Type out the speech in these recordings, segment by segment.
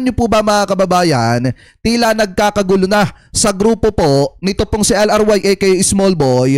Niyo po ba mga kababayan, tila nagkakagulo na sa grupo po nito pong si LRY aka Small Boy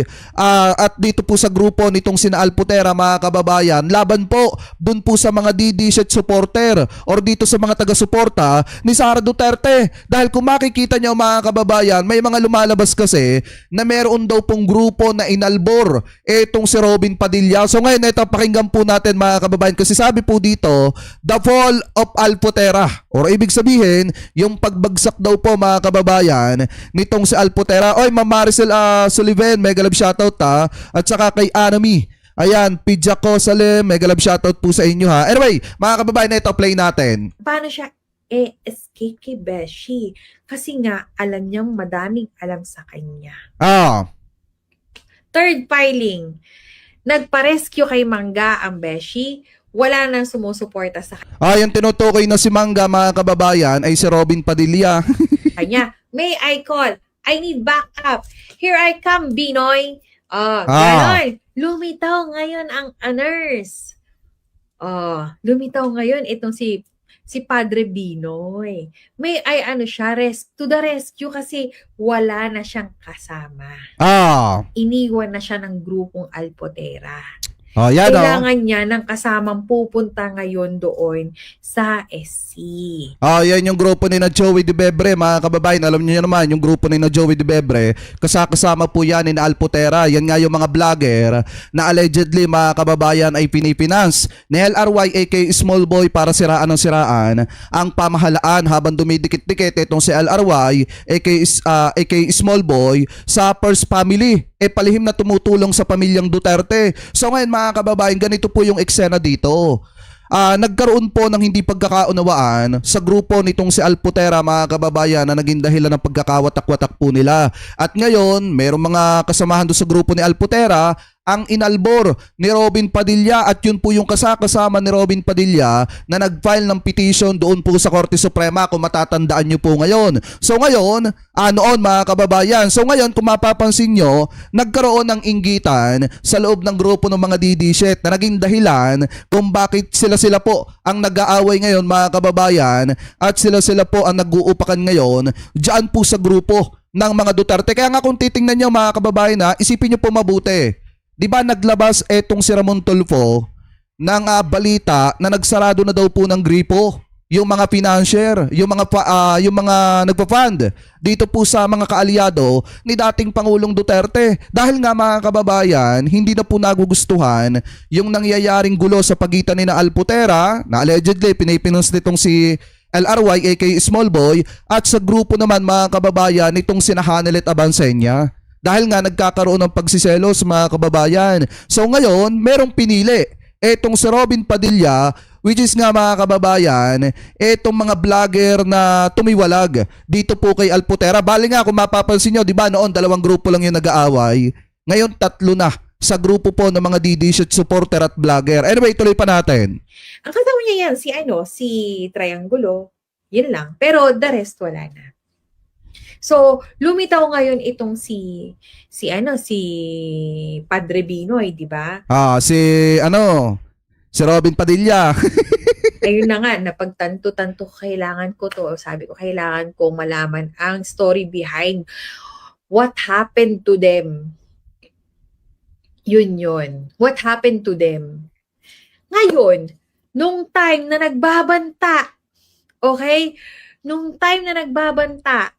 at dito po sa grupo nitong sina Alputera mga kababayan laban po dun po sa mga DD supporter or dito sa mga taga-suporta ni Sara Duterte. Dahil kung makikita niyo mga kababayan, may mga lumalabas kasi na meron daw pong grupo na inalbor etong si Robin Padilla. So ngayon ito pakinggan po natin mga kababayan kasi sabi po dito, the fall of Alputera. Or ibig sabihin, yung pagbagsak daw po mga kababayan nitong si Alputera. Oy, Ma'am Maricel Sullivan, mega love shoutout ha. At saka kay Anami. Ayan, Pidjako Salim, mega love shoutout po sa inyo ha. Anyway, mga kababayan, ito play natin. Paano siya escape kay Beshi? Kasi nga, alam niyang madaming alam sa kanya. Third filing, nagpa-rescue kay Mangga ang Beshi. Wala nang sumusuporta sa Yung tinutukoy na si Mangga mga kababayan ay si Robin Padilla. kanya. May I call? I need backup. Here I come, Binoy. Ganon. Lumitaw ngayon ang nurse. Lumitaw ngayon itong si Padre Binoy. May siya, to the rescue kasi wala na siyang kasama. Iniwan na siya ng grupong Alputera. Kailangan niya ng kasamang pupunta ngayon doon sa SC. Yan yung grupo ni na Joey De Bebre, mga kababayan. Alam niyo naman, yung grupo ni na Joey De Bebre, kasama po yan ni Alputera. Yan nga yung mga vlogger na allegedly, mga kababayan, ay pinipinance ni LRY aka Small Boy para siraan ng siraan ang pamahalaan habang dumidikit-dikit itong si LRY aka Small Boy sa First Family. Palihim na tumutulong sa pamilyang Duterte. So ngayon mga kababayan, ganito po yung eksena dito. Nagkaroon po ng hindi pagkakaunawaan sa grupo nitong si Alputera mga kababayan na naging dahilan ng pagkakawatak-watak po nila. At ngayon, mayroong mga kasamahan doon sa grupo ni Alputera ang inalbor ni Robin Padilla at yun po yung kasama ni Robin Padilla na nag-file ng petition doon po sa Korte Suprema kung matatandaan nyo po ngayon. So ngayon, noon mga kababayan, so ngayon kung mapapansin nyo, nagkaroon ng inggitan sa loob ng grupo ng mga DD-shit na naging dahilan kung bakit sila po ang nag-aaway ngayon mga kababayan at sila po ang nag-uupakan ngayon dyan po sa grupo ng mga Duterte. Kaya nga kung titingnan nyo mga kababayan isipin nyo po mabuti. Di ba naglabas etong si Ramon Tulfo ng balita na nagsarado na daw po ng gripo yung mga financier, yung mga nagpa-fund dito po sa mga kaalyado ni dating Pangulong Duterte. Dahil nga mga kababayan, hindi na po nagugustuhan yung nangyayaring gulo sa pagitan ni na Alputera na allegedly pinipinance nitong si LRY aka Small Boy at sa grupo naman mga kababayan nitong sina Hanelet Abansenya. Dahil nga nagkakaroon ng pagsiselos mga kababayan. So ngayon, merong pinili. Etong si Robin Padilla, which is nga mga kababayan, etong mga vlogger na tumiwalag dito po kay Alputera. Bali nga kung mapapansin nyo, di ba noon 2 grupo lang yung nag-aaway. Ngayon 3 na sa grupo po ng mga DD supporter at vlogger. Anyway, tuloy pa natin. Ang kasama niya yan, si Triangulo, yun lang. Pero the rest wala na. So, lumitaw ngayon itong si Padre Binoy, di ba? Si Robin Padilla. Ayun na nga, napagtanto-tanto kailangan ko to. Sabi ko, kailangan ko malaman ang story behind what happened to them. Yun. What happened to them? Ngayon, nung time na nagbabanta, okay? Nung time na nagbabanta,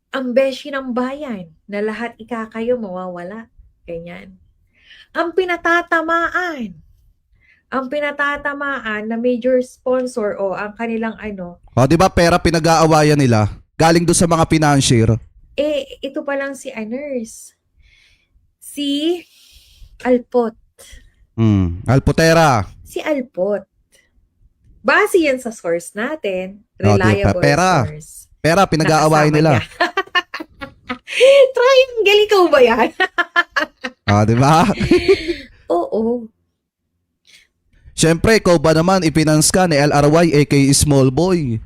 ang beshi ng bayan na lahat ikakayo mawawala. Ganyan. Ang pinatatamaan na major sponsor o ang kanilang di ba pera pinag-aawayan nila? Galing doon sa mga financier. Ito pa lang si nurse. Si Alpot. Alputera. Si Alpot. Base yan sa source natin. Reliable source. Pera pinag-aawayan nila. Triangle, ikaw ba yan? Di ba? Oo. Siyempre, ikaw ba naman ipinance ka ni LRY aka Small Boy?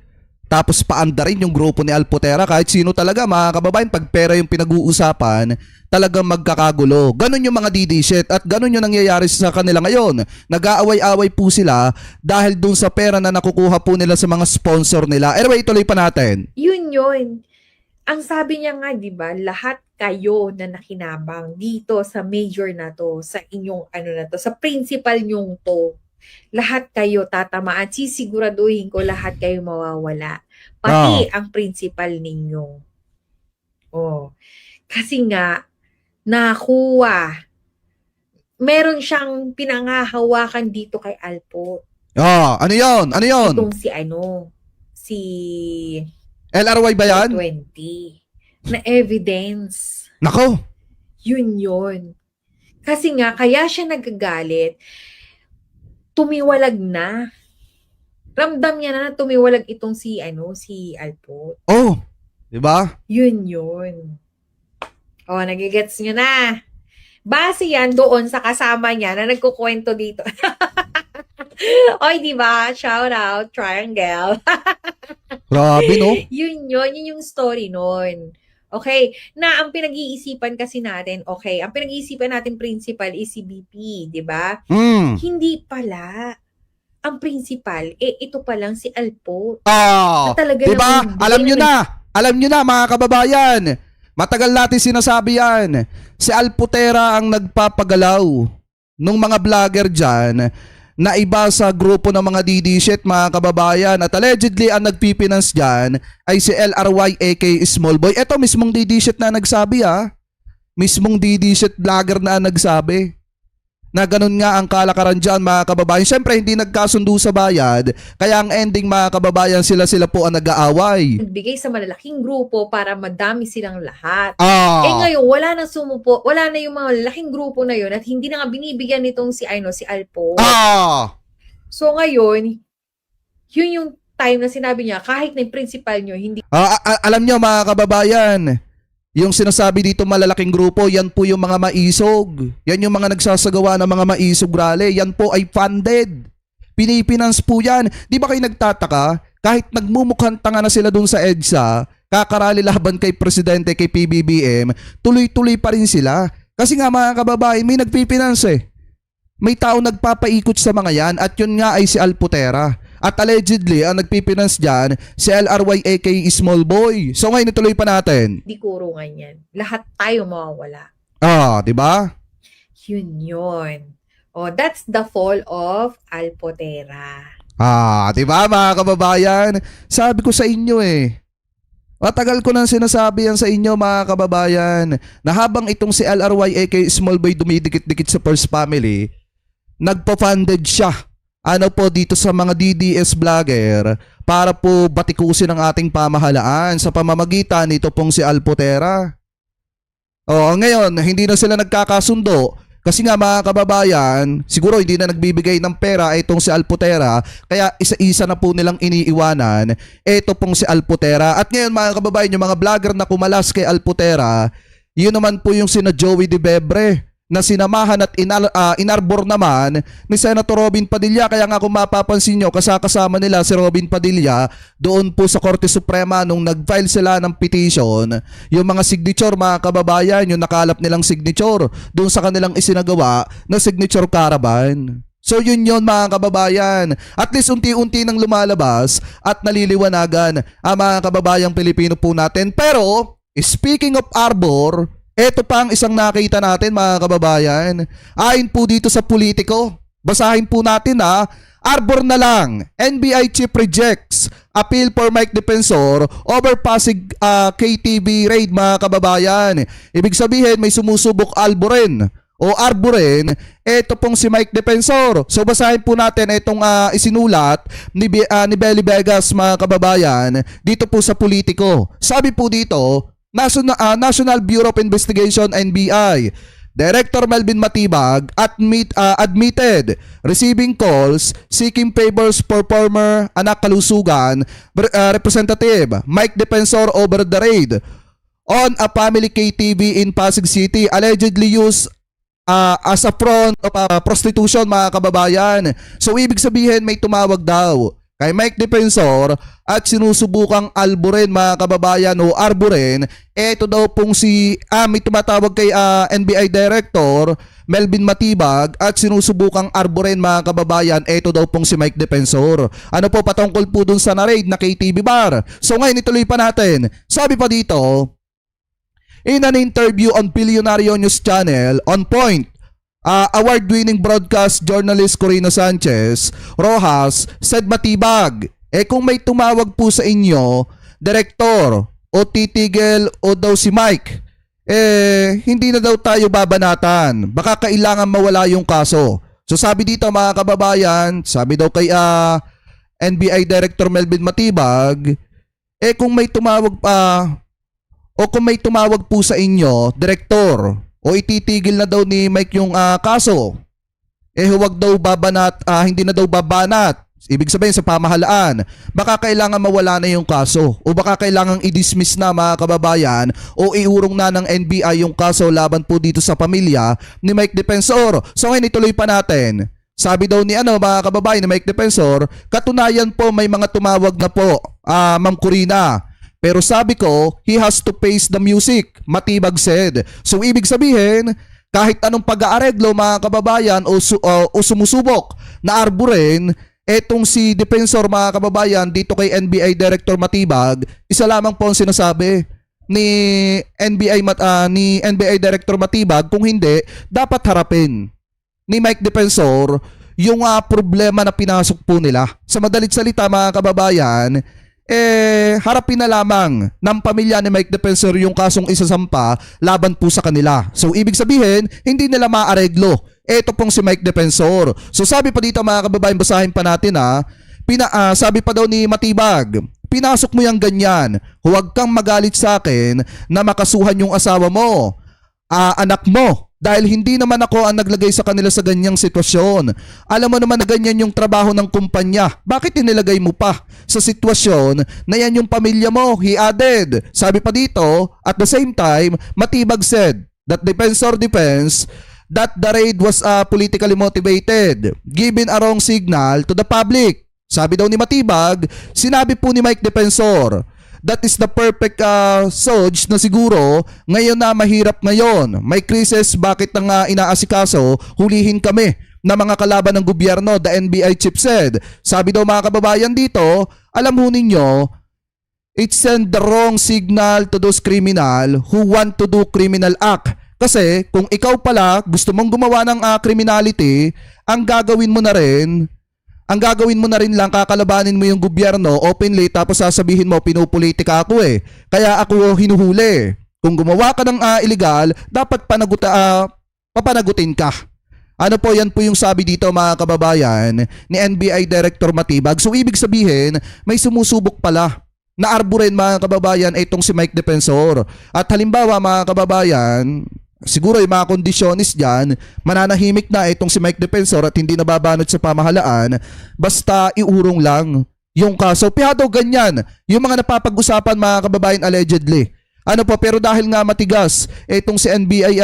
tapos paanda rin yung grupo ni Alpotera. Kahit sino talaga mga kababayan, pag pera yung pinag-uusapan, talagang magkakagulo. Ganon yung mga DD shit at ganon yung nangyayari sa kanila ngayon. Nag-aaway-away po sila dahil dun sa pera na nakukuha po nila sa mga sponsor nila. Anyway, ituloy pa natin. Yun. Ang sabi niya nga, di ba, lahat kayo na nakinabang dito sa major na to, sa inyong na to, sa principal nyong to, lahat kayo tatamaan. Sisiguraduhin ko lahat kayo mawawala. Pati ang principal ninyo. Oh. Kasi nga, nakuha. Meron siyang pinangahawakan dito kay Alpo. Ano yun? Ano yun? Itong si LRY ba yan? 20 na evidence. Nako. Yun. Kasi nga, kaya siya nagagalit, tumiwalag na. Ramdam niya na tumiwalag itong si Alpo. Oh, di ba? Yun. Oh, nagigets niyo na. Base yan doon sa kasama niya na nagkukwento dito. Oy, di ba? Shout out, Triangle. Grabe, no? Yun yung story nun. Okay, na ang pinag-iisipan kasi natin, ang pinag-iisipan natin principal is si BP, di ba? Hindi pala. Ang principal, ito pa lang si Alpo. Na talaga di ba? namang- Alam nyo na mga kababayan. Matagal natin sinasabi yan. Si Alpotera ang nagpapagalaw nung mga vlogger dyan na iba sa grupo ng mga DD shit mga kababayan at allegedly ang nagpipinance dyan ay si LRY aka Small Boy. Ito mismong DD shit na nagsabi mismong DD shit vlogger na nagsabi na ganun nga ang kalakaran dyan mga kababayan. Siyempre hindi nagkasundo sa bayad kaya ang ending mga kababayan sila po ang nag-aaway. Nagbigay sa malalaking grupo para madami silang lahat. Ah. Ngayon, wala na sumupo, wala na yung mga lalaking grupo na yun at hindi na nga binibigyan nitong si Alpo. So ngayon, yun yung time na sinabi niya, kahit na yung principal nyo, hindi Alam nyo mga kababayan, yung sinasabi dito malalaking grupo, yan po yung mga maisog. Yan yung mga nagsasagawa ng mga maisog rally. Yan po ay funded. Pinipinance po yan. Di ba kayo nagtataka? Kahit nagmumukhang tanga na sila dun sa EDSA, kakarali laban kay Presidente, kay PBBM, tuloy-tuloy pa rin sila. Kasi nga mga kababayan, may nagpipinance May tao nagpapaikot sa mga yan at yun nga ay si Alpotera. At allegedly, ang nagpipinance dyan, si LRY aka Small Boy. So ngayon ituloy pa natin. di kurungan yan. Lahat tayo mawawala. Di ba? Yun. Oh, that's the fall of Alpotera. Di ba mga kababayan? Sabi ko sa inyo matagal ko nang sinasabi yan sa inyo mga kababayan na habang itong si LRY aka Small Boy dumidikit-dikit sa First Family, nagpa-funded siya dito sa mga DDS vlogger para po batikusin ang ating pamahalaan sa pamamagitan nito pong si Alpotera. Ngayon, hindi na sila nagkakasundo kasi nga mga kababayan, siguro hindi na nagbibigay ng pera itong si Alpotera kaya isa-isa na po nilang iniiwanan ito pong si Alpotera. At ngayon mga kababayan, yung mga vlogger na kumalas kay Alpotera, yun naman po yung sina Joey De Bebre na sinamahan at inarbor naman ni Senator Robin Padilla. Kaya nga kung mapapansin nyo, kasama nila si Robin Padilla doon po sa Korte Suprema nung nag-file sila ng petition. Yung mga signature mga kababayan, yung nakalap nilang signature doon sa kanilang isinagawa na signature caravan. So yun mga kababayan. At least unti-unti nang lumalabas at naliliwanagan ang mga kababayang Pilipino po natin. Pero speaking of arbor, ito pa ang isang nakita natin mga kababayan. Ayon po dito sa Politico, basahin po natin Arbor na lang, NBI chief rejects appeal for Mike Defensor over Pasig KTV raid mga kababayan. Ibig sabihin may sumusubok alboren o arboren, ito pong si Mike Defensor. So basahin po natin itong isinulat ni Belly Vegas mga kababayan dito po sa Politico. Sabi po dito, National Bureau of Investigation NBI Director Melvin Matibag admitted receiving calls seeking favors for former Anak Kalusugan Representative Mike Defensor over the raid on a family KTV in Pasig City allegedly used as a front of prostitution mga kababayan. So ibig sabihin may tumawag daw kay Mike Defensor at sinusubukang alburin mga kababayan o arburin. Ito daw pong may tumatawag kay NBI Director Melvin Matibag at sinusubukang arburin mga kababayan. Ito daw pong si Mike Defensor. Ano po patungkol po dun sa na-raid na KTV bar? So ngayon ituloy pa natin. Sabi pa dito, in an interview on Billionario News Channel, On Point, award-winning broadcast journalist Corino Sanchez Rojas said Matibag, kung may tumawag po sa inyo, direktor, o titigil o daw si Mike, hindi na daw tayo babanatan. Baka kailangan mawala yung kaso. So sabi dito mga kababayan, sabi daw kay NBI Director Melvin Matibag, kung may tumawag kung may tumawag po sa inyo, direktor, o ititigil na daw ni Mike yung kaso, huwag daw hindi na daw babanat. Ibig sabihin sa pamahalaan, baka kailangan mawala na yung kaso o baka kailangan i-dismiss na mga kababayan o iurong na ng NBI yung kaso laban po dito sa pamilya ni Mike Defensor. So ngayon ituloy pa natin. Sabi daw ni mga kababayan ni Mike Defensor, katunayan po may mga tumawag na po, Ma'am Corina. Pero sabi ko, he has to face the music, Matibag said. So ibig sabihin, kahit anong pag-aareglo mga kababayan o sumusubok na arburin, etong si Defensor mga kababayan dito kay NBI Director Matibag, isa lamang po ang sinasabi ni NBI Director Matibag, kung hindi, dapat harapin ni Mike Defensor yung problema na pinasok po nila. Sa madalit salita mga kababayan, harapin na lamang ng pamilya ni Mike Defensor yung kasong isasampa laban po sa kanila. So ibig sabihin, hindi nila maareglo. Ito pong si Mike Defensor. So sabi pa dito mga kababayan, basahin pa natin sabi pa daw ni Matibag, pinasok mo yung ganyan, huwag kang magalit sa akin na makasuhan yung asawa mo, anak mo, dahil hindi naman ako ang naglagay sa kanila sa ganyang sitwasyon. Alam mo naman na ganyan yung trabaho ng kumpanya. Bakit inilagay mo pa sa sitwasyon na yan yung pamilya mo? He added. Sabi pa dito, at the same time, Matibag said that Defensor defends that the raid was politically motivated, giving a wrong signal to the public. Sabi daw ni Matibag, sinabi po ni Mike Defensor, that is the perfect surge na siguro ngayon na mahirap ngayon. May krisis, bakit nang inaasikaso, hulihin kami na mga kalaban ng gobyerno, the NBI chief said. Sabi daw mga kababayan dito, alam ho ninyo, it send the wrong signal to those criminal who want to do criminal act. Kasi kung ikaw pala gusto mong gumawa ng criminality, ang gagawin mo na rin lang, kakalabanin mo yung gobyerno openly, tapos sasabihin mo pinupolitika ako kaya ako hinuhuli. Kung gumawa ka ng illegal, dapat papanagutin ka. Ano po, yan po yung sabi dito mga kababayan ni NBI Director Matibag. So ibig sabihin, may sumusubok pala na arburin mga kababayan itong si Mike Defensor. At halimbawa mga kababayan, siguro yung mga kondisyonis dyan, mananahimik na itong si Mike Defensor at hindi nababanot sa pamahalaan, basta iurong lang yung kaso. Pihado ganyan yung mga napapag-usapan mga kababayan allegedly. Ano po, pero dahil nga matigas itong si NBI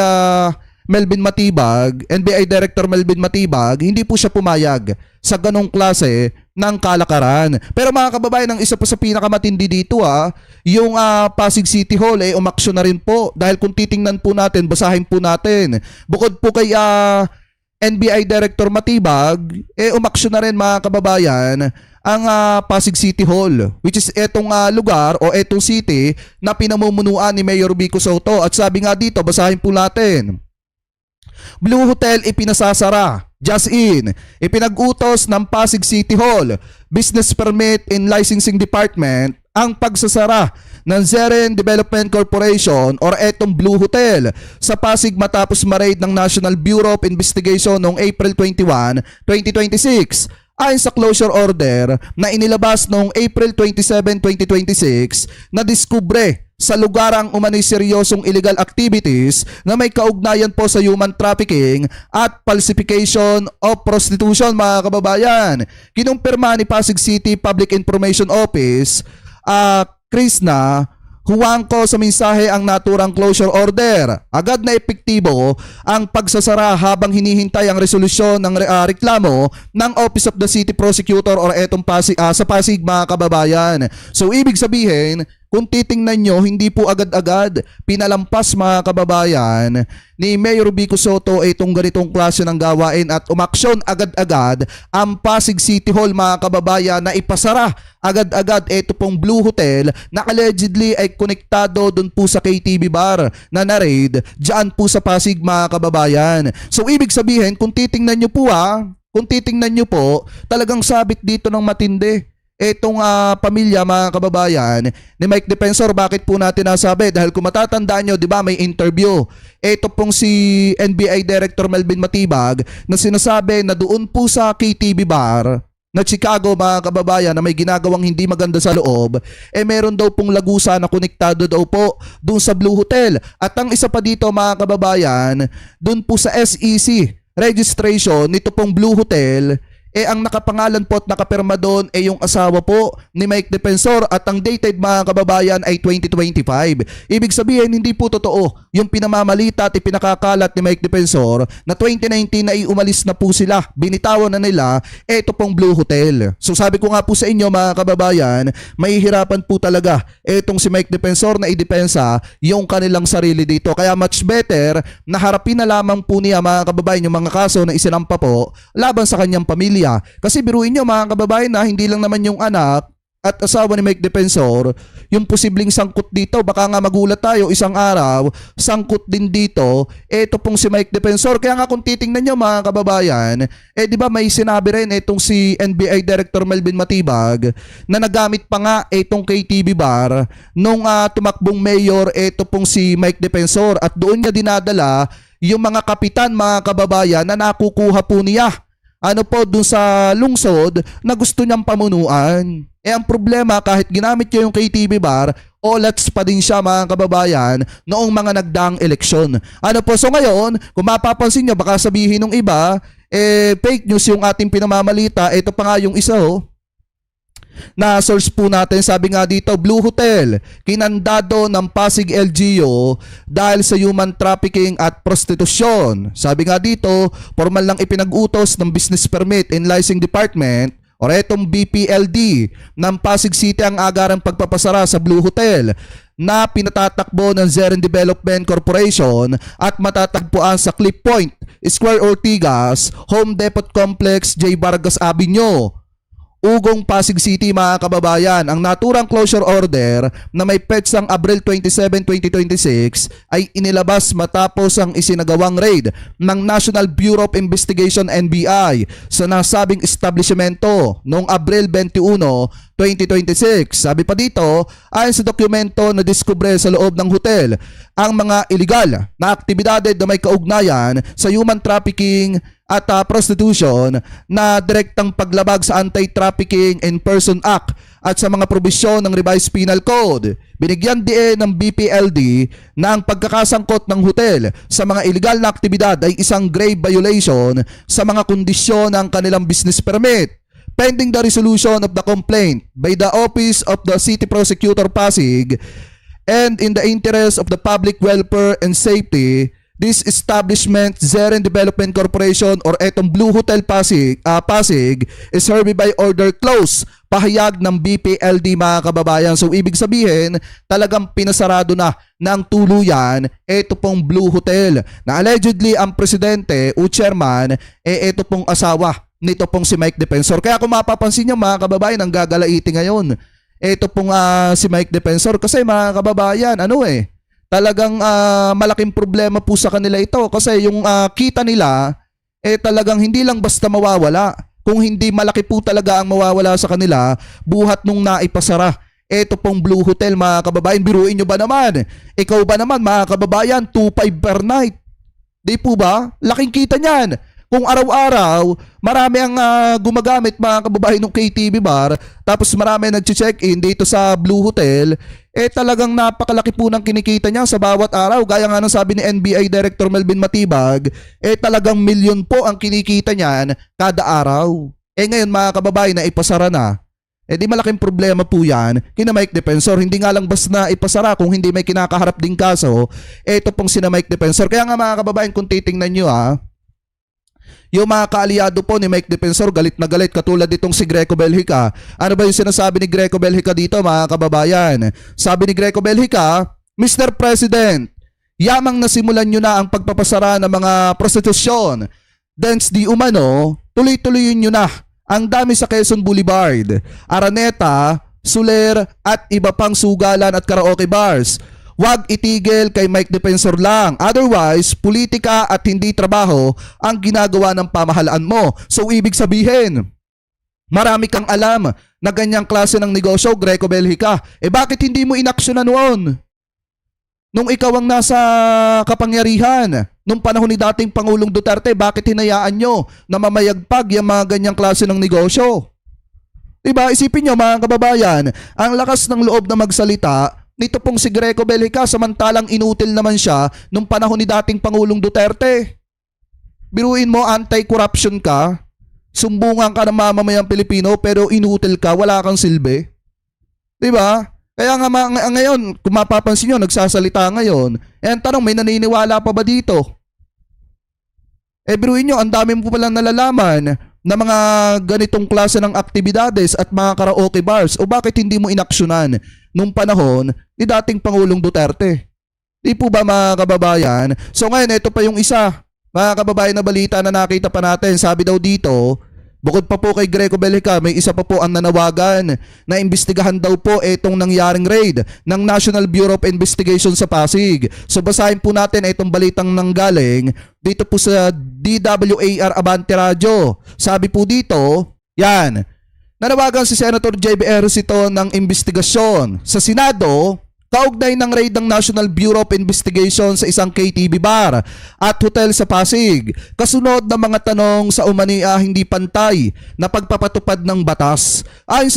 Director Melvin Matibag, hindi po siya pumayag sa ganong klase ng kalakaran. Pero mga kababayan, ang isa pa sa pinakamatindi dito yung Pasig City Hall umaksyon na rin po, dahil kung titingnan po natin, basahin po natin, bukod po kay NBI Director Matibag, umaksyon na rin mga kababayan ang Pasig City Hall, which is etong lugar o etong city na pinamumunuan ni Mayor Vico Soto. At sabi nga dito, basahin po natin, Blue Hotel ipinasasara. Just in, ipinag-utos ng Pasig City Hall Business Permit and Licensing Department ang pagsasara ng Zeren Development Corporation or etong Blue Hotel sa Pasig matapos ma-raid ng National Bureau of Investigation noong April 21, 2026. Ayon sa closure order na inilabas noong April 27, 2026, na diskubre sa lugar ang umano'y seryosong illegal activities na may kaugnayan po sa human trafficking at falsification of prostitution mga kababayan. Kinumpirma ni Pasig City Public Information Office, Krishna, huwangko sa mensahe ang naturang closure order. Agad na epektibo ang pagsasara habang hinihintay ang resolusyon ng reklamo ng Office of the City Prosecutor or etong sa Pasig mga kababayan. So ibig sabihin, kung titingnan nyo, hindi po agad-agad pinalampas mga kababayan ni Mayor Vico Soto itong ganitong klase ng gawain at umaksyon agad-agad ang Pasig City Hall mga kababayan na ipasara agad-agad ito pong Blue Hotel na allegedly ay konektado dun po sa KTV bar na na-raid dyan po sa Pasig mga kababayan. So ibig sabihin, kung titingnan nyo po, talagang sabit dito ng matindi etong pamilya mga kababayan ni Mike Defensor. Bakit po natin nasabi? Dahil kung matatandaan nyo, di ba may interview ito pong si NBI Director Melvin Matibag na sinasabi na doon po sa KTV bar na Chicago mga kababayan na may ginagawang hindi maganda sa loob, meron daw pong lagusa na konektado daw po doon sa Blue Hotel. At ang isa pa dito mga kababayan, doon po sa SEC registration nito pong Blue Hotel, ang nakapangalan po at nakapirma doon yung asawa po ni Mike Defensor at ang dated mga kababayan ay 2025. Ibig sabihin hindi po totoo yung pinamamalita at ipinakakalat ni Mike Defensor na 2019 ay umalis na po sila, binitawan na nila ito pong Blue Hotel. So sabi ko nga po sa inyo mga kababayan, mahihirapan po talaga itong si Mike Defensor na idepensa yung kanilang sarili dito. Kaya much better na harapin na lamang po niya mga kababayan yung mga kaso na isinampa po laban sa kanyang pamilya. Kasi biruin nyo mga kababayan na hindi lang naman yung anak at asawa ni Mike Defensor yung posibleng sangkot dito. Baka nga magulat tayo isang araw, sangkot din dito ito pong si Mike Defensor. Kaya nga kung titingnan nyo mga kababayan, di ba may sinabi rin itong si NBI Director Melvin Matibag na nagamit pa nga itong KTV bar nung tumakbong mayor ito pong si Mike Defensor at doon niya dinadala yung mga kapitan mga kababayan na nakukuha po niya dun sa lungsod na gusto niyang pamunuan. Ang problema, kahit ginamit niya yung KTV bar, olats pa din siya mga kababayan noong mga nagdaang eleksyon. So ngayon, kung mapapansin niyo, baka sabihin ng iba, fake news yung ating pinamamalita. Ito pa nga yung isa na source po natin, sabi nga dito, Blue Hotel, kinandado ng Pasig LGU dahil sa human trafficking at prostitusyon. Sabi nga dito, formal lang ipinag-utos ng Business Permit and Licensing Department o etong BPLD ng Pasig City ang agarang pagpapasara sa Blue Hotel na pinatatakbo ng Zeren Development Corporation at matatagpuan sa Cliff Point, Square Ortigas, Home Depot Complex, J. Vargas Avenue, Ugong, Pasig City mga kababayan. Ang naturang closure order na may petsang Abril 27, 2026 ay inilabas matapos ang isinagawang raid ng National Bureau of Investigation NBI sa nasabing establishmento noong Abril 21, 2026. Sabi pa dito, ayon sa dokumento na diskubre sa loob ng hotel, ang mga illegal na aktibidades na may kaugnayan sa human trafficking at prostitution na direktang paglabag sa Anti-Trafficking in Person Act at sa mga probisyon ng Revised Penal Code. Binigyan din ng BPLD na ang pagkakasangkot ng hotel sa mga illegal na aktibidad ay isang grave violation sa mga kondisyon ng kanilang business permit. Pending the resolution of the complaint by the Office of the City Prosecutor Pasig and in the interest of the public welfare and safety, this establishment, Zeren Development Corporation or etong Blue Hotel Pasig is hereby order close. Pahayag ng BPLD mga kababayan. So ibig sabihin, talagang pinasarado na ng tuluyan ito pong Blue Hotel na allegedly ang presidente o chairman ito pong asawa nito pong si Mike Defensor. Kaya kung mapapansin nyo mga kababayan, ang gagalaiti ngayon ito pong si Mike Defensor kasi mga kababayan, talagang malaking problema po sa kanila ito kasi yung kita nila talagang hindi lang basta mawawala, kung hindi malaki po talaga ang mawawala sa kanila buhat nung naipasara ito pong Blue Hotel mga kababayan. Biruin nyo ba naman? Ikaw ba naman mga kababayan, 2.5 per night? Di po ba? Laking kita niyan. Kung araw-araw, marami ang gumagamit mga kababayan ng KTV bar, tapos marami nag-check-in dito sa Blue Hotel, talagang napakalaki po ng kinikita niya sa bawat araw. Gaya nga ng sabi ni NBI Director Melvin Matibag, talagang milyon po ang kinikita niyan kada araw. Ngayon mga kababayan na ipasara na, di malaking problema po yan kina Mike Defensor. Hindi nga lang basta ipasara kung hindi may kinakaharap ding kaso, ito pong sina Mike Defensor. Kaya nga mga kababayan, kung titingnan nyo yung mga kaalyado po ni Mike Defensor, galit na galit, katulad itong si Greco Belhica. Ano ba yung sinasabi ni Greco Belhica dito mga kababayan? Sabi ni Greco Belhica, Mr. President, yamang nasimulan nyo na ang pagpapasara ng mga prostitusyon. Dance di umano, tuloy-tuloyin nyo na. Ang dami sa Quezon Boulevard, Araneta, Soler at iba pang sugalan at karaoke bars. Huwag itigil kay Mike Defensor lang. Otherwise, politika at hindi trabaho ang ginagawa ng pamahalaan mo. So ibig sabihin, marami kang alam na ganyang klase ng negosyo, Greco Belhica. Bakit hindi mo inaksyonan noon? Nung ikaw ang nasa kapangyarihan, nung panahon ni dating Pangulong Duterte, bakit hinayaan nyo na mamayagpag yung mga ganyang klase ng negosyo? Diba? Isipin nyo mga kababayan, ang lakas ng loob na magsalita nito pong si Greco Belhica, samantalang inutil naman siya nung panahon ni dating Pangulong Duterte. Biruin mo, anti-corruption ka, sumbungan ka ng mamamayang Pilipino, pero inutil ka, wala kang silbi. Diba? Kaya nga ngayon, kung mapapansin nyo, nagsasalita ngayon, ang tanong, may naniniwala pa ba dito? Biruin nyo, ang dami mo palang nalalaman na mga ganitong klase ng aktibidades at mga karaoke bars, o bakit hindi mo inaksyonan nung panahon ni dating Pangulong Duterte? Di po ba mga kababayan? So ngayon, ito pa yung isa, mga kababayan na balita na nakita pa natin. Sabi daw dito, bukod pa po kay Greco Belhica, may isa pa po ang nanawagan na imbestigahan daw po itong nangyaring raid ng National Bureau of Investigation sa Pasig. So basahin po natin itong balitang nanggaling dito po sa DWAR Abante Radio. Sabi po dito, yan, nanawagan si Senator J.B. Ejercito ng investigasyon sa Senado kaugnay ng raid ng National Bureau of Investigation sa isang KTV bar at hotel sa Pasig. Kasunod ng mga tanong sa umania hindi pantay na pagpapatupad ng batas. Ayon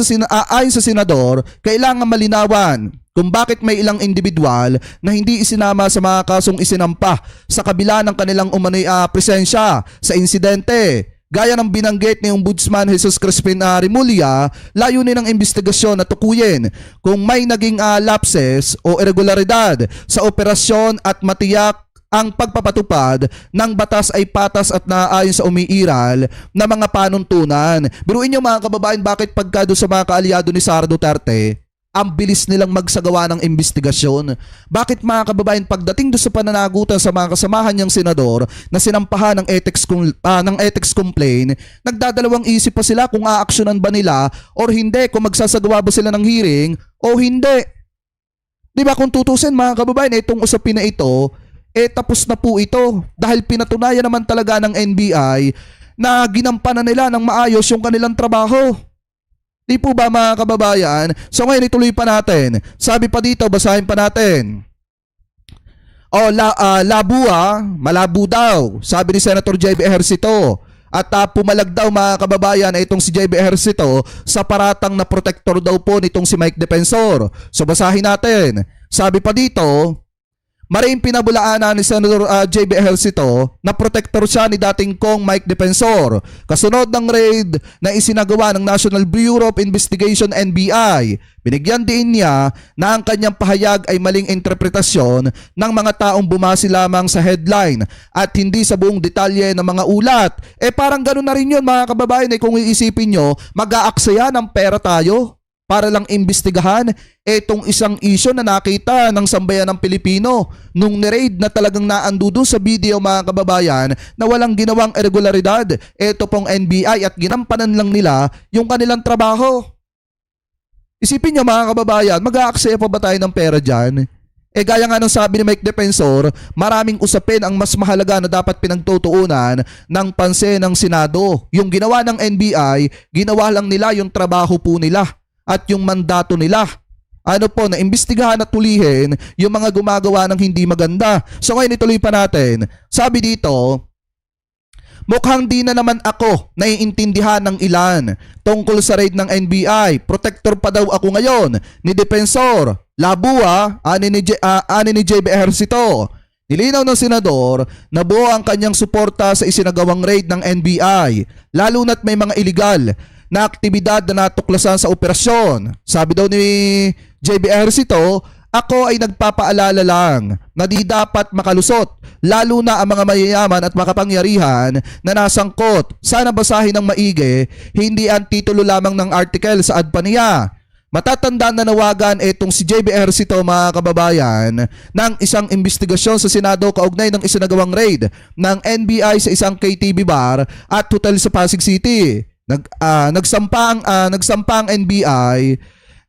sa senador, kailangan malinawan kung bakit may ilang individual na hindi isinama sa mga kasong isinampa sa kabila ng kanilang umania presensya sa insidente. Gaya ng binanggit ni Ombudsman Jesus Crispin Remulla, layunin ng investigasyon na tukuyin kung may naging lapses o irregularidad sa operasyon at matiyak ang pagpapatupad ng batas ay patas at naayon sa umiiral na mga panuntunan. Biruin niyo mga kababayan, bakit pagka doon sa mga kaalyado ni Sara Duterte, ang bilis nilang magsagawa ng investigasyon? Bakit mga kababayan, pagdating doon sa pananagutan sa mga kasamahan niyang senador na sinampahan ng ethics complaint, nagdadalawang isip pa sila kung aaksyonan ba nila or hindi, kung magsasagawa ba sila ng hearing o hindi. Diba, kung tutusin mga kababayan, itong usapin na ito, tapos na po ito dahil pinatunayan naman talaga ng NBI na ginampanan nila ng maayos yung kanilang trabaho. Di po ba mga kababayan? So ngayon ituloy pa natin. Sabi pa dito, basahin pa natin. Malabo daw, sabi ni Senator J.B. Ejercito. At pumalag daw mga kababayan itong si J.B. Ejercito sa paratang na protector daw po nitong si Mike Defensor. So basahin natin. Sabi pa dito, maring pinabulaanan ni Senator J.B. Ejercito na protector siya ni dating Kong Mike Defensor. Kasunod ng raid na isinagawa ng National Bureau of Investigation NBI, binigyan din niya na ang kanyang pahayag ay maling interpretasyon ng mga taong bumasi lamang sa headline at hindi sa buong detalye ng mga ulat. Parang ganoon na rin yun mga kababayan, kung iisipin nyo, mag-aaksaya ng pera tayo para lang imbestigahan itong isang issue na nakita ng sambayan ng Pilipino nung ni-raid na talagang naando doon sa video mga kababayan na walang ginawang irregularidad. Ito pong NBI at ginampanan lang nila yung kanilang trabaho. Isipin nyo mga kababayan, mag-aaksaya pa ba tayo ng pera dyan? Gaya nga ng sabi ni Mike Defensor, maraming usapin ang mas mahalaga na dapat pinagtutuunan ng pansin ng Senado. Yung ginawa ng NBI, ginawa lang nila yung trabaho po nila at yung mandato nila. Na imbestigahan at tulihin yung mga gumagawa ng hindi maganda. So ngayon ituloy pa natin. Sabi dito, mukhang di na naman ako naiintindihan ng ilan tungkol sa raid ng NBI. Protector pa daw ako ngayon ni Defensor. Labua, ani ni J.B. Ejercito. Nilinaw ng senador na buo ang kanyang suporta sa isinagawang raid ng NBI, lalo na't may mga iligal na aktibidad na natuklasan sa operasyon. Sabi daw ni JB Ejercito, ako ay nagpapaalala lang na di dapat makalusot, lalo na ang mga mayayaman at makapangyarihan na nasangkot. Sana basahin ng maigi, hindi ang titulo lamang ng article sa adpa niya. Matatandaan na nawagan itong si JB Ejercito, mga kababayan, ng isang investigasyon sa Senado kaugnay ng isinagawang raid ng NBI sa isang KTV bar at hotel sa Pasig City. Nagsampa ang NBI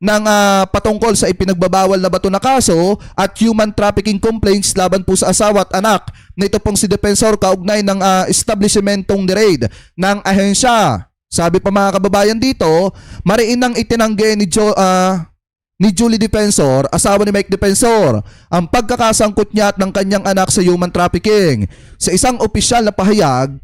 ng patungkol sa ipinagbabawal na bato na kaso at human trafficking complaints laban po sa asawa at anak nito pong si Defensor kaugnay ng establishmentong ni-raid ng ahensya. Sabi pa mga kababayan dito, mariin nang itinanggi ni Julie Defensor, asawa ni Mike Defensor, ang pagkakasangkot niya at ng kanyang anak sa human trafficking. Sa isang opisyal na pahayag,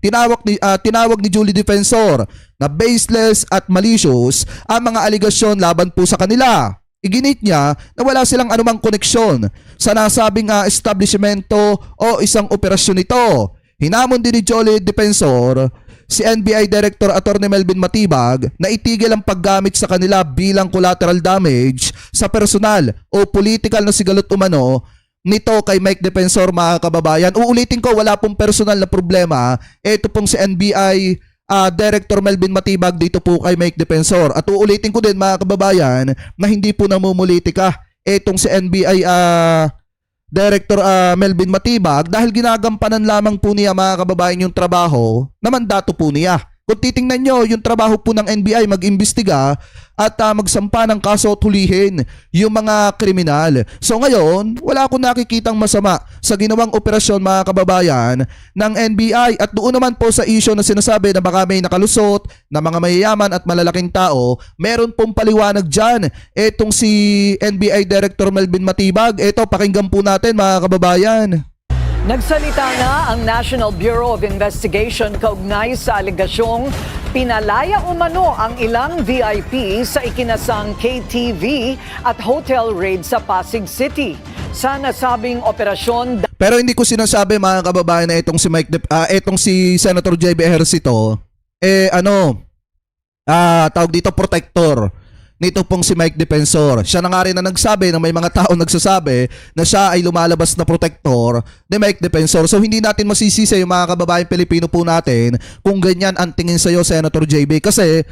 tinawag ni Julie Defensor na baseless at malicious ang mga aligasyon laban po sa kanila. Iginit niya na wala silang anumang koneksyon sa nasabing establishmento o isang operasyon nito. Hinamon din ni Julie Defensor si NBI Director Atty. Melvin Matibag na itigil ang paggamit sa kanila bilang collateral damage sa personal o political na sigalot umano nito kay Mike Defensor, mga kababayan. Uulitin ko, wala pong personal na problema. Ito pong si NBI Director Melvin Matibag dito po kay Mike Defensor. At uulitin ko din, mga kababayan, na hindi po namumulitika itong si NBI Director Melvin Matibag dahil ginagampanan lamang po niya, mga kababayan, yung trabaho na mandato po niya. Kung titingnan nyo, yung trabaho po ng NBI mag-imbestiga at magsampa ng kaso at hulihin yung mga kriminal. So ngayon, wala akong nakikitang masama sa ginawang operasyon, mga kababayan, ng NBI. At doon naman po sa issue na sinasabi na baka may nakalusot na mga mayayaman at malalaking tao, meron pong paliwanag dyan. Etong si NBI Director Melvin Matibag, eto pakinggan po natin, mga kababayan. Nagsalita na ang National Bureau of Investigation kaugnay sa alegasyong pinalaya umano ang ilang VIP sa ikinasang KTV at hotel raid sa Pasig City. Sa nasabing operasyon... Pero hindi ko sinasabi, mga kababayan, na itong si Senator JB Ejercito, tawag dito protector nito pong si Mike Defensor. Siya na nga rin na nagsabi na may mga tao nagsasabi na siya ay lumalabas na protector ni Mike Defensor. So hindi natin masisisi yung mga kababayan Pilipino po natin kung ganyan ang tingin sa'yo, Senator JB. Kasi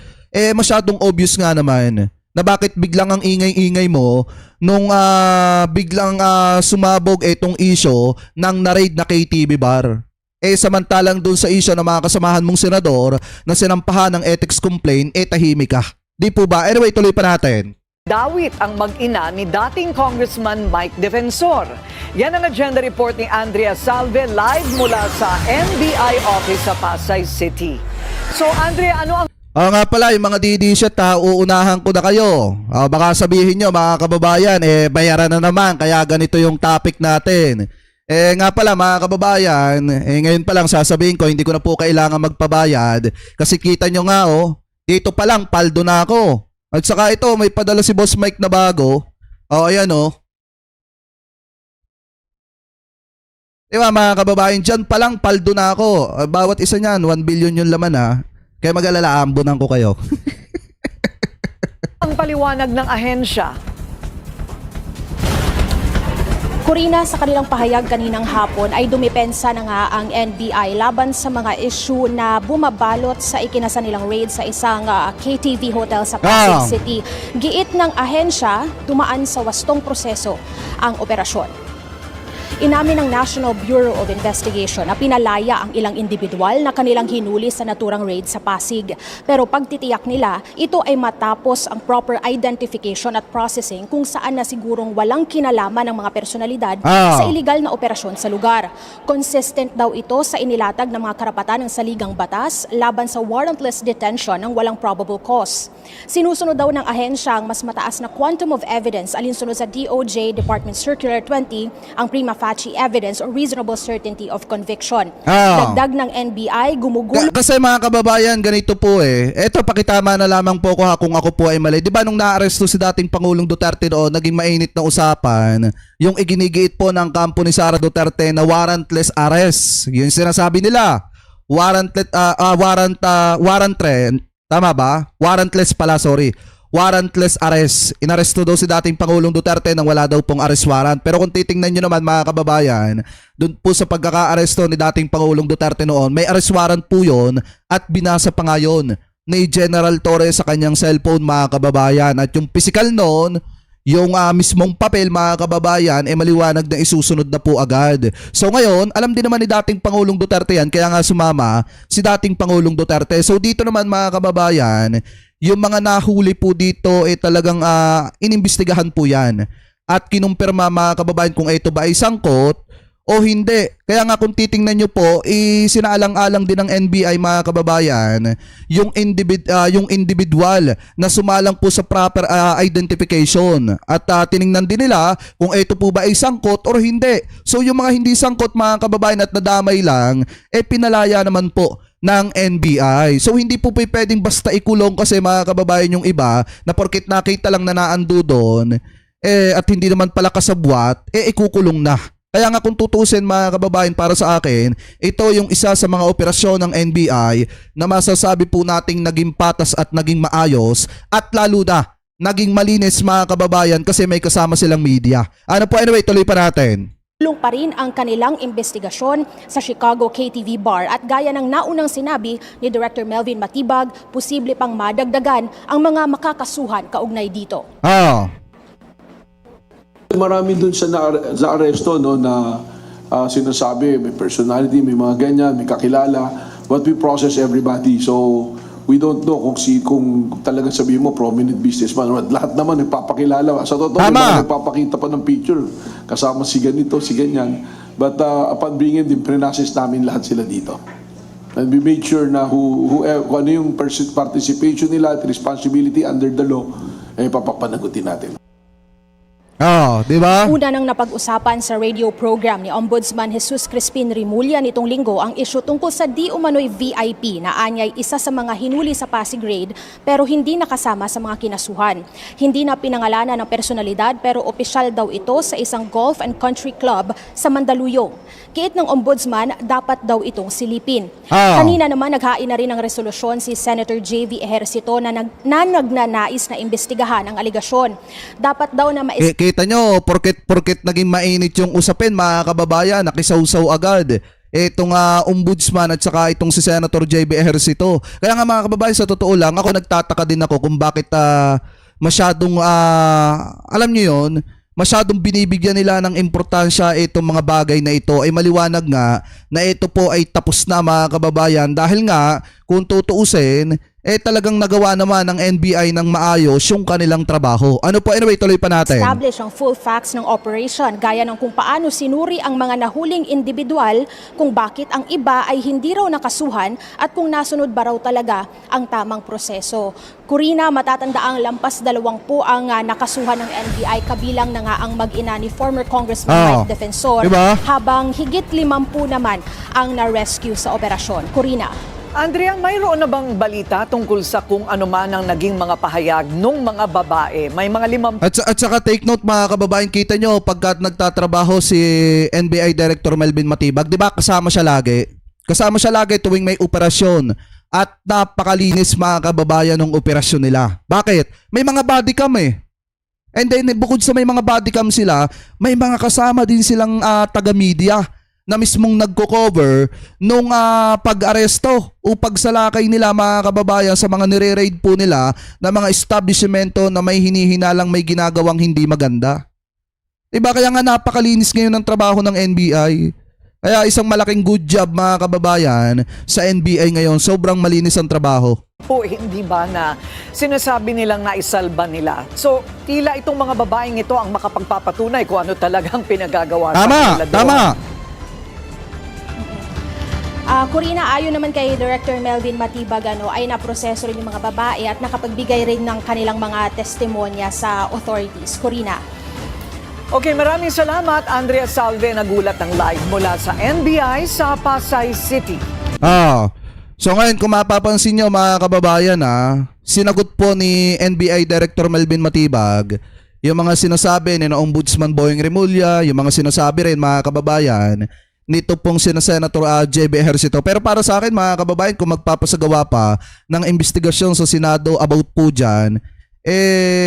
masyadong obvious nga naman na bakit biglang ang ingay-ingay mo nung biglang sumabog itong issue ng na-raid na KTV bar. Samantalang dun sa issue ng mga kasamahan mong senador na sinampahan ng ethics complaint, tahimik ka. Di po ba? Anyway, tuloy pa natin. Dawit ang mag-ina ni dating Congressman Mike Defensor. Yan ang agenda report ni Andrea Salve live mula sa NBI office sa Pasay City. So Andrea, ano ang... Nga pala, yung mga DD-shot uunahan ko na kayo. Baka sabihin nyo, mga kababayan, bayaran na naman, kaya ganito yung topic natin. Nga pala, mga kababayan, ngayon pa lang sasabihin ko, hindi ko na po kailangan magpabayad. Kasi kita nyo nga, dito pa lang, paldo na ako. At saka ito, may padala si Boss Mike na bago. Ayan Diba, mga kababayan, dyan pa lang, paldo na ako. Bawat isa niyan, 1 billion yung laman Kaya mag-alala, ambunan ko kayo. ang paliwanag ng ahensya? Corina, sa kanilang pahayag kaninang hapon ay dumipensa na nga ang NBI laban sa mga issue na bumabalot sa ikinasa nilang raid sa isang KTV hotel sa Pasig City. Giit ng ahensya, dumaan sa wastong proseso ang operasyon. Inamin ng National Bureau of Investigation na pinalaya ang ilang individual na kanilang hinuli sa naturang raid sa Pasig. Pero pagtitiyak nila, ito ay matapos ang proper identification at processing kung saan na sigurong walang kinalaman ng mga personalidad sa iligal na operasyon sa lugar. Consistent daw ito sa inilatag ng mga karapatan ng saligang batas laban sa warrantless detention ng walang probable cause. Sinusunod daw ng ahensya ang mas mataas na quantum of evidence alinsunod sa DOJ Department Circular 20 ang prima facie evidence or reasonable certainty of conviction. Dagdag ng NBI, gumugulo. Kasi mga kababayan, ganito po Eto, pakitama na lamang po ko kung ako po ay mali. Di ba nung naaresto si dating Pangulong Duterte noon, naging mainit na usapan, yung iginigiit po ng kampo ni Sara Duterte na warrantless arrest. Yun sinasabi nila. Warrantless Tama ba? Warrantless pala, sorry. Warrantless arrest. Inaresto daw si dating Pangulong Duterte nang wala daw pong arrest warrant. Pero kung titingnan nyo naman mga kababayan, doon po sa pagkaka-aresto ni dating Pangulong Duterte noon, may arrest warrant po yun at binasa pa nga yun ni General Torres sa kanyang cellphone mga kababayan. At yung physical noon, yung mismong papel mga kababayan, maliwanag na isusunod na po agad. So ngayon, alam din naman ni dating Pangulong Duterte yan, kaya nga sumama si dating Pangulong Duterte. So dito naman mga kababayan, yung mga nahuli po dito talagang inimbestigahan po yan. At kinumpirma mga kababayan kung ito ba ay sangkot o hindi. Kaya nga kung titingnan nyo po, sinaalang-alang din ng NBI mga kababayan yung individual na sumalang po sa proper identification. At tiningnan din nila kung ito po ba ay sangkot or hindi. So yung mga hindi sangkot mga kababayan at nadamay lang, pinalaya naman po ng NBI. So hindi po pwedeng basta ikulong kasi mga kababayan yung iba na porket nakita lang na naando doon at hindi naman pala kasabwat, ikukulong na. Kaya nga kung tutusin mga kababayan, para sa akin, ito yung isa sa mga operasyon ng NBI na masasabi po nating naging patas at naging maayos at lalo na naging malinis mga kababayan kasi may kasama silang media. Ano po, anyway, tuloy pa natin. Tulong pa rin ang kanilang investigasyon sa Chicago KTV bar at gaya ng naunang sinabi ni Director Melvin Matibag, posible pang madagdagan ang mga makakasuhan kaugnay dito. Marami dun sa aresto no, na sinasabi may personality, may mga ganyan, may kakilala, but we process everybody. So we don't know kung talagang sabihin mo prominent businessman. Lahat naman nagpapakilala. Sa totoo, may mga nagpapakita pa ng picture kasama si ganito, si ganyan. But upon bringing them, prinasis namin lahat sila dito. And we made sure na kung ano yung participation nila at responsibility under the law, papapanagutin natin. Di ba? Una nang napag-usapan sa radio program ni Ombudsman Jesus Crispin Rimulya nitong linggo ang isyu tungkol sa di umano'y VIP na anyay isa sa mga hinuli sa Pasig Raid pero hindi nakasama sa mga kinasuhan. Hindi na pinangalanan ng personalidad pero opisyal daw ito sa isang golf and country club sa Mandaluyong. Kiit ng Ombudsman, dapat daw itong silipin. Kanina naman naghain na rin ng resolusyon si Senator J.V. Ejercito na nagnanais na imbestigahan ang aligasyon. Dapat daw na Kita nyo, porket naging mainit yung usapin mga kababayan, nakisawsaw agad itong ombudsman at saka itong si Senator J.B. Ejercito. Kaya nga mga kababayan, sa totoo lang, ako nagtataka din ako kung bakit masyadong, alam nyo yun, masyadong binibigyan nila ng importansya itong mga bagay na ito. Ay maliwanag nga na ito po ay tapos na mga kababayan dahil nga kung tutuusin, talagang nagawa naman ng NBI ng maayos yung kanilang trabaho. Ano po, anyway, tuloy pa natin. Establish ang full facts ng operation gaya ng kung paano sinuri ang mga nahuling individual, kung bakit ang iba ay hindi raw nakasuhan at kung nasunod ba raw talaga ang tamang proseso. Corina, matatanda ang lampas 20 ang nakasuhan ng NBI, kabilang na nga ang mag-ina ni former Congressman Mike Defensor, diba? Habang higit 50 naman ang na-rescue sa operasyon. Corina. Andrea, mayroon na bang balita tungkol sa kung ano man ang naging mga pahayag nung mga babae? May mga 5... At saka take note mga kababayan, kita nyo pagkat nagtatrabaho si NBI Director Melvin Matibag, di ba kasama siya lagi? Kasama siya lagi tuwing may operasyon. At napakalinis mga kababayan ng operasyon nila. Bakit? May mga body cam And then bukod sa may mga body cam sila, may mga kasama din silang taga-media na mismong nagko-cover nung pag-aresto o pagsalakay nila mga kababayan sa mga nire-raid po nila na mga establishmento na may hinihinalang may ginagawang hindi maganda. Diba? Kaya nga napakalinis ngayon ng trabaho ng NBI. Kaya isang malaking good job mga kababayan sa NBI ngayon. Sobrang malinis ang trabaho. O hindi ba na sinasabi nilang naisalba nila? So, tila itong mga babaeng ito ang makapagpapatunay kung ano talagang pinagagawa sa nila doon. Tama! Corina, ayon naman kay Director Melvin Matibag, ay naproseso rin yung mga babae at nakapagbigay rin ng kanilang mga testimonya sa authorities. Corina. Okay, maraming salamat. Andrea Salve, nagulat ng live mula sa NBI sa Pasay City. So ngayon kung mapapansin nyo mga kababayan, sinagot po ni NBI Director Melvin Matibag yung mga sinasabi ni Ombudsman Boying Rimulya, yung mga sinasabi rin mga kababayan nito pong sina Senator JB Ejercito. Pero para sa akin mga kababayan, kung magpapasagawa pa ng investigasyon sa Senado about po dyan,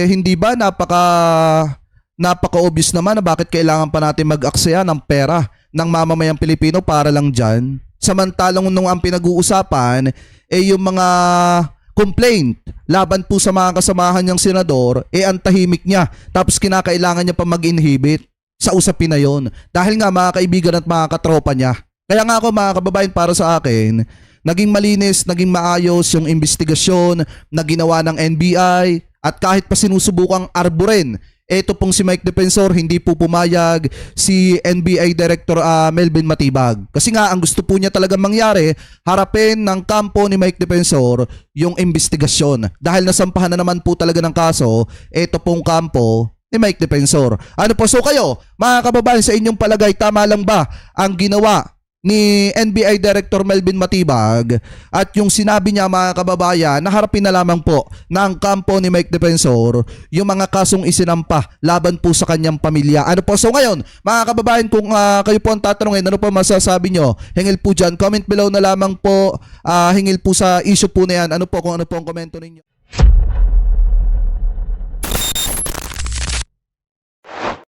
hindi ba napaka-obvious naman na bakit kailangan pa natin mag-aksaya ng pera ng mamamayang Pilipino para lang dyan? Samantalang nung ang pinag-uusapan yung mga complaint laban po sa mga kasamahan niyang senador, ang tahimik niya. Tapos kinakailangan niya pa mag-inhibit sa usapin na yon. Dahil nga mga kaibigan at mga katropa niya. Kaya nga ako mga kababayan, para sa akin, naging malinis, naging maayos yung investigasyon na ginawa ng NBI at kahit pa sinusubukang arborin, ito pong si Mike Defensor, hindi po pumayag si NBI Director Melvin Matibag. Kasi nga, ang gusto po niya talagang mangyari, harapin ng kampo ni Mike Defensor yung investigasyon. Dahil nasampahan na naman po talaga ng kaso, ito pong kampo ni Mike Defensor. Ano po, so kayo, mga kababayan, sa inyong palagay, tama lang ba ang ginawa ni NBI Director Melvin Matibag at yung sinabi niya mga kababayan, naharapin na lamang po ng kampo ni Mike Defensor yung mga kasong isinampa laban po sa kanyang pamilya? Ano po, so ngayon, mga kababayan, kung kayo po ang tatanungin, ano po masasabi nyo? Hingil po dyan, comment below na lamang po, hingil po sa issue po na yan. Ano po, kung ano po ang komento ninyo?